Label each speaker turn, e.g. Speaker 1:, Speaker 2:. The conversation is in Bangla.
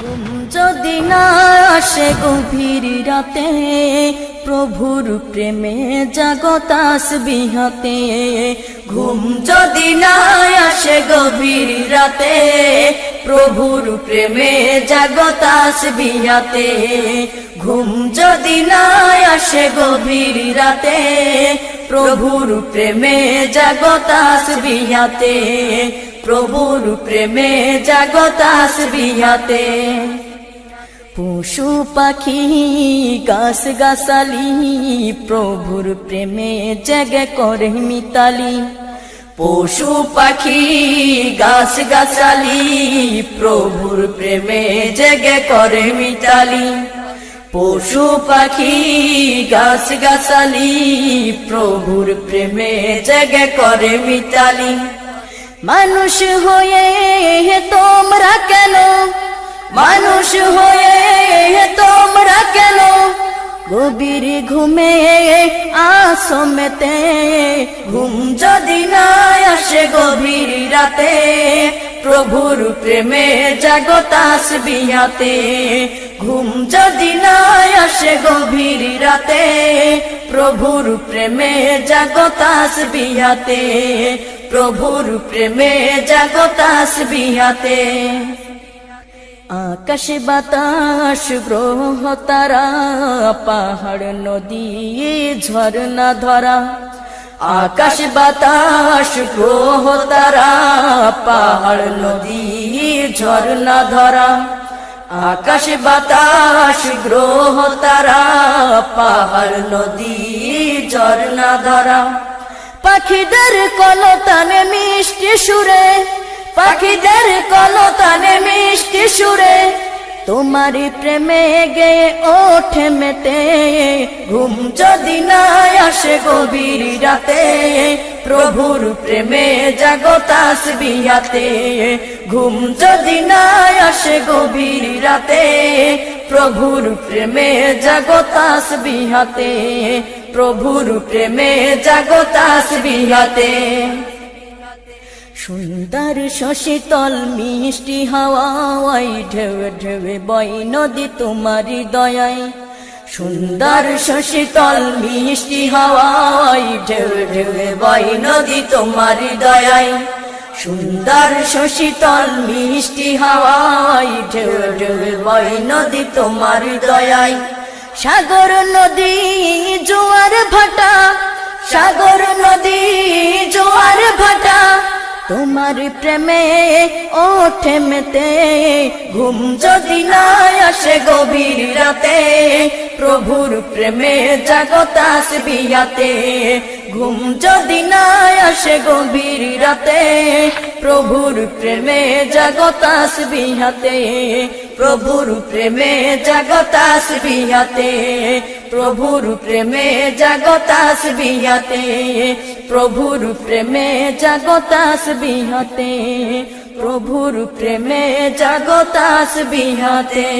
Speaker 1: ঘুম যদি না আসে গভীর রাতে, প্রভুর প্রেমে জাগো তাসবিহাতে। ঘুম যদি না আসে গভীর রাতে, প্রভুর প্রেমে জাগো তাসবিহাতে। ঘুম যদি না আসে গভীর রাতে, প্রভুর প্রেমে জাগো তাসবিহাতে। প্রভুর প্রেমে জাগো তাসবিহাতে। পশু পাখি গাছ গাছালি, প্রভুর প্রেমে জেগে করে মিতালি। পশু পাখি গাছ গাছালি, প্রভুর প্রেমে জেগে করে মিতালি। পশু পাখি গাছ গাছালি, প্রভুর প্রেমে জেগে করে মিতালি। মানুষ হয়ে তোমরা কেন, মানুষ হয়ে তোমরা কেন গভীর ঘুমে আসো মেতে। ঘুম যদি না আসে গভীর রাতে, প্রভুর প্রেমে জাগো তাসবিহাতে। ঘুম যদি না আসে গভীর রাতে, প্রভুর প্রেমে জাগো তাসবিহাতে। প্রভুর প্রেমে জাগো তাসবিহাতে। আকাশ বাতাস গ্রহ তারা, পাহাড় নদী ঝরনা ধরা। আকাশ বাতাস গ্রহ তারা, পাহাড় নদী ঝরনা ধরা। আকাশ বাতাস গ্রহ তারা, পাহাড় নদী ঝরনা ধরা। পাখিদের কলতানে মিষ্টি সুরে, পাখিদের কলতানে মিষ্টি সুরে, তোমারি প্রেমে গেয়ে ওঠে মেতে। ঘুম যদি না আসে গভীর রাতে, প্রভুর প্রেমে জাগো তাসবিহাতে। ঘুম যদি না আসে গভীর রাতে, প্রভুর প্রেমে জাগো তাসবিহাতে। প্রভুর প্রেমে জাগো তাসবিহাতে। সুন্দর শশীতল মিষ্টি হাওয়ায়, ঢেউ ঢেউ বয় নদী তোমারি দয়ায়। সুন্দর শশীতল মিষ্টি হাওয়ায়, ঢেউ ঢেউ বয় নদী তোমারি দয়ায়। সুন্দর শশীতল মিষ্টি হাওয়ায়, ঢেউ ঢেউ বয় নদী তোমারি দয়ায়। সাগর নদী জোয়ার ভাটা, সাগর নদী জোয়ার ভাটা, তোমার প্রেমে ওঠে মেতে। ঘুম যদি না আসে গভীর রাতে, প্রভুর প্রেমে জাগো তাসবিহাতে। ঘুম যদি না আসে গভীর রাতে, প্রভুর প্রেমে জাগো তাসবিহাতে। প্রভুর প্রেমে জাগো তাসবিহাতে। প্রভুর প্রেমে জাগো তাসবিহাতে। প্রভুর প্রেমে জাগো তাসবিহাতে। প্রভুর প্রেমে জাগো তাসবিহাতে।